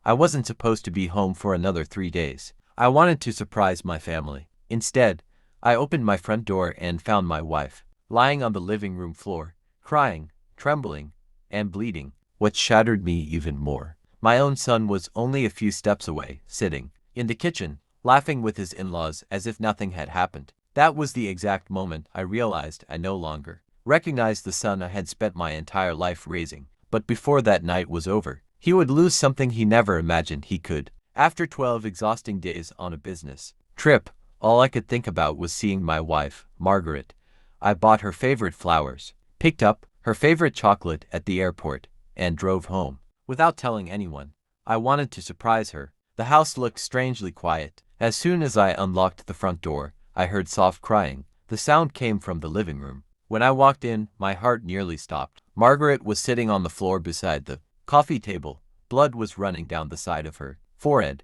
I wasn't supposed to be home for another 3 days. I wanted to surprise my family. Instead, I opened my front door and found my wife lying on the living room floor, crying, trembling, and bleeding. What shattered me even more, my own son was only a few steps away, sitting in the kitchen, laughing with his in-laws as if nothing had happened. That was the exact moment I realized I no longer recognized the son I had spent my entire life raising. But before that night was over, he would lose something he never imagined he could. After 12 exhausting days on a business trip, all I could think about was seeing my wife, Margaret. I bought her favorite flowers, picked up her favorite chocolate at the airport, and drove home. Without telling anyone, I wanted to surprise her. The house looked strangely quiet. As soon as I unlocked the front door, I heard soft crying. The sound came from the living room. When I walked in, my heart nearly stopped. Margaret was sitting on the floor beside the coffee table. Blood was running down the side of her forehead.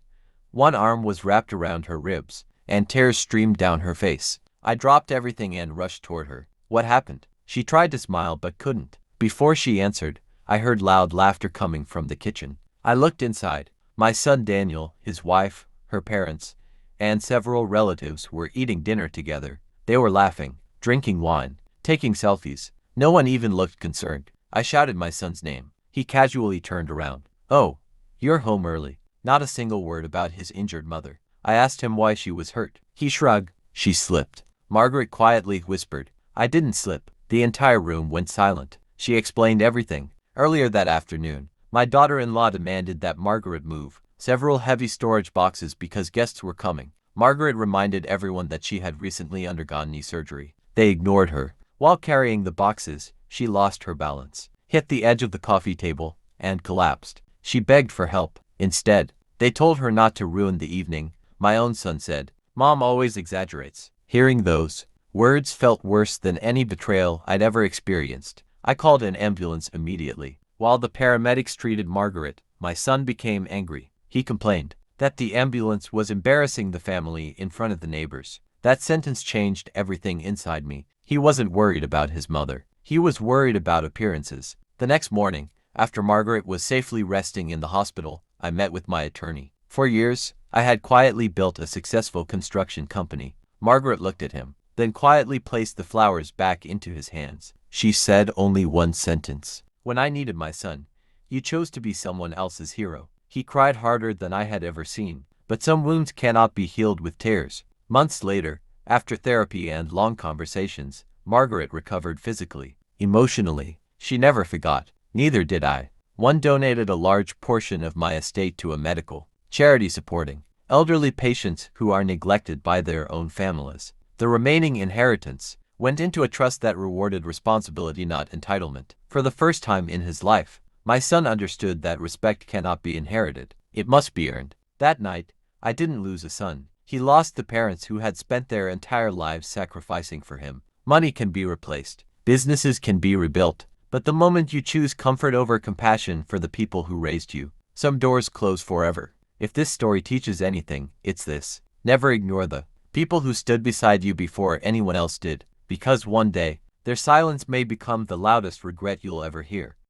One arm was wrapped around her ribs, and tears streamed down her face. I dropped everything and rushed toward her. What happened? She tried to smile but couldn't. Before she answered, I heard loud laughter coming from the kitchen. I looked inside. My son Daniel, his wife, her parents, and several relatives were eating dinner together. They were laughing, drinking wine, taking selfies. No one even looked concerned. I shouted my son's name. He casually turned around. "Oh, you're home early." Not a single word about his injured mother. I asked him why she was hurt. He shrugged. "She slipped." Margaret quietly whispered, "I didn't slip." The entire room went silent. She explained everything. Earlier that afternoon, my daughter-in-law demanded that Margaret move several heavy storage boxes because guests were coming. Margaret reminded everyone that she had recently undergone knee surgery. They ignored her. While carrying the boxes, she lost her balance, hit the edge of the coffee table, and collapsed. She begged for help. Instead, they told her not to ruin the evening. My own son said, "Mom always exaggerates." Hearing those words felt worse than any betrayal I'd ever experienced. I called an ambulance immediately. While the paramedics treated Margaret, my son became angry. He complained that the ambulance was embarrassing the family in front of the neighbors. That sentence changed everything inside me. He wasn't worried about his mother. He was worried about appearances. The next morning, after Margaret was safely resting in the hospital, I met with my attorney. For years, I had quietly built a successful construction company. Margaret looked at him, then quietly placed the flowers back into his hands. She said only one sentence. "When I needed my son, you chose to be someone else's hero." He cried harder than I had ever seen. But some wounds cannot be healed with tears. Months later, after therapy and long conversations, Margaret recovered physically. Emotionally, she never forgot. Neither did I. One donated a large portion of my estate to a medical charity supporting elderly patients who are neglected by their own families. The remaining inheritance went into a trust that rewarded responsibility, not entitlement. For the first time in his life, my son understood that respect cannot be inherited. It must be earned. That night, I didn't lose a son. He lost the parents who had spent their entire lives sacrificing for him. Money can be replaced. Businesses can be rebuilt. But the moment you choose comfort over compassion for the people who raised you, some doors close forever. If this story teaches anything, it's this. Never ignore the people who stood beside you before anyone else did, because one day, their silence may become the loudest regret you'll ever hear.